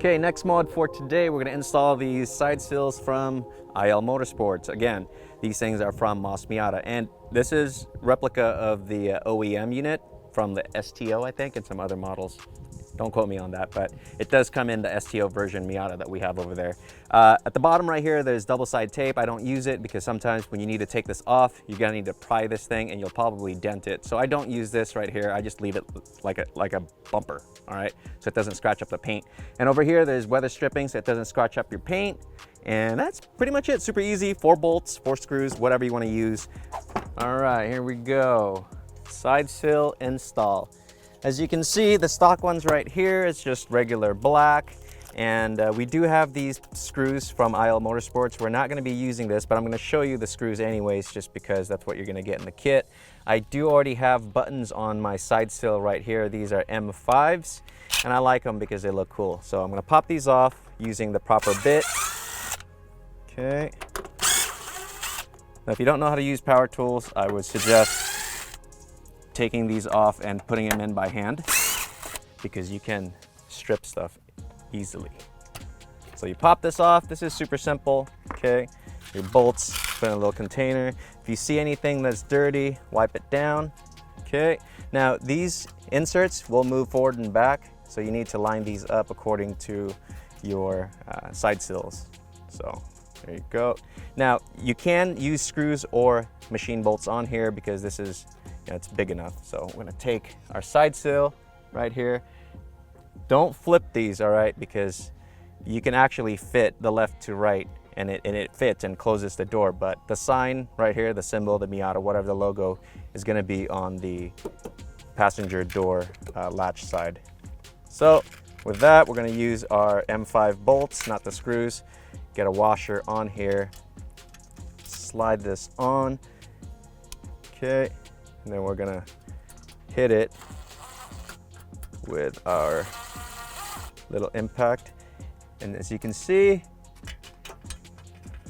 Okay, next mod for today, we're gonna install these side sills from IL Motorsports. Again, these things are from OMGMIATA, and this is replica of the OEM unit from the STO, I think, and some other models. Don't quote me on that, but it does come in the STO version Miata that we have over there. At the bottom right here, there's double side tape. I don't use it because sometimes when you need to take this off, you're gonna need to pry this thing and you'll probably dent it. So I don't use this right here. I just leave it like a bumper, all right? So it doesn't scratch up the paint. And over here, there's weather stripping so it doesn't scratch up your paint. And that's pretty much it, super easy. 4 bolts, 4 screws, whatever you wanna use. All right, here we go. Side sill install. As you can see, the stock ones right here, it's just regular black. And we do have these screws from IL Motorsports. We're not gonna be using this, but I'm gonna show you the screws anyways, just because that's what you're gonna get in the kit. I do already have buttons on my side sill right here. These are M5s, and I like them because they look cool. So I'm gonna pop these off using the proper bit. Okay. Now, if you don't know how to use power tools, I would suggest taking these off and putting them in by hand, because you can strip stuff easily. So you pop this off. This is super simple. Okay, your bolts, put in a little container. If you see anything that's dirty, wipe it down. Okay, now these inserts will move forward and back, so you need to line these up according to your side sills. So there you go. Now you can use screws or machine bolts on here because this is, it's big enough. So we're gonna take our side sill right here. Don't flip these, all right, because you can actually fit the left to right and it fits and closes the door, but the sign right here, the symbol, the Miata, whatever the logo, is gonna be on the passenger door latch side. So with that, we're gonna use our M5 bolts, not the screws. Get a washer on here, slide this on, okay. And then we're gonna hit it with our little impact. And as you can see,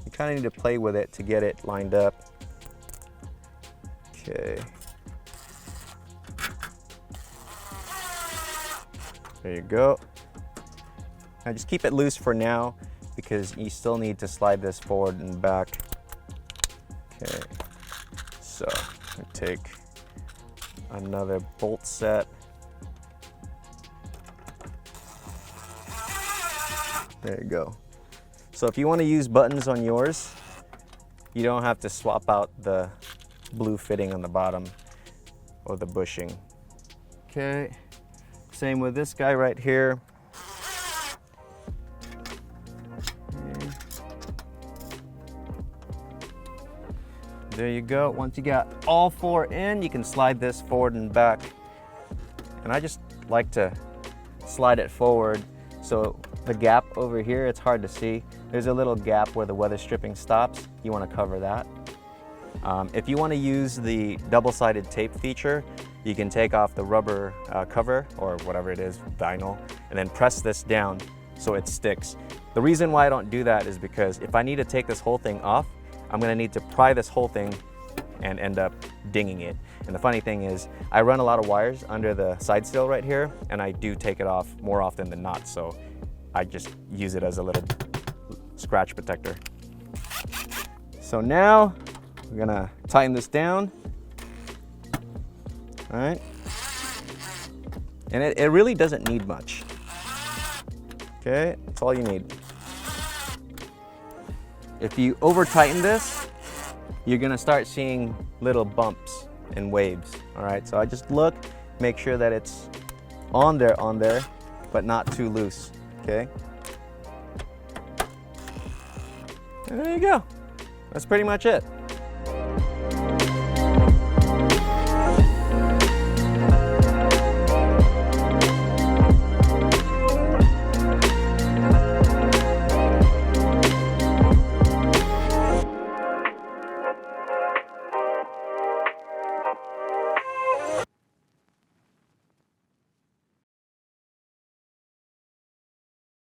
you kind of need to play with it to get it lined up. Okay. There you go. Now just keep it loose for now because you still need to slide this forward and back. Okay. So I take another bolt set. There you go. So if you want to use buttons on yours, you don't have to swap out the blue fitting on the bottom or the bushing. Okay, same with this guy right here. There you go. Once you got all 4 in, you can slide this forward and back. And I just like to slide it forward. So the gap over here, it's hard to see. There's a little gap where the weather stripping stops. You want to cover that. If you want to use the double-sided tape feature, you can take off the rubber cover or whatever it is, vinyl, and then press this down so it sticks. The reason why I don't do that is because if I need to take this whole thing off, I'm gonna need to pry this whole thing and end up dinging it. And the funny thing is, I run a lot of wires under the side sill right here, and I do take it off more often than not, so I just use it as a little scratch protector. So now, we're gonna tighten this down. All right. And it really doesn't need much. Okay, that's all you need. If you over tighten this, you're gonna start seeing little bumps and waves, all right? So I just look, make sure that it's on there, but not too loose, okay? And there you go. That's pretty much it.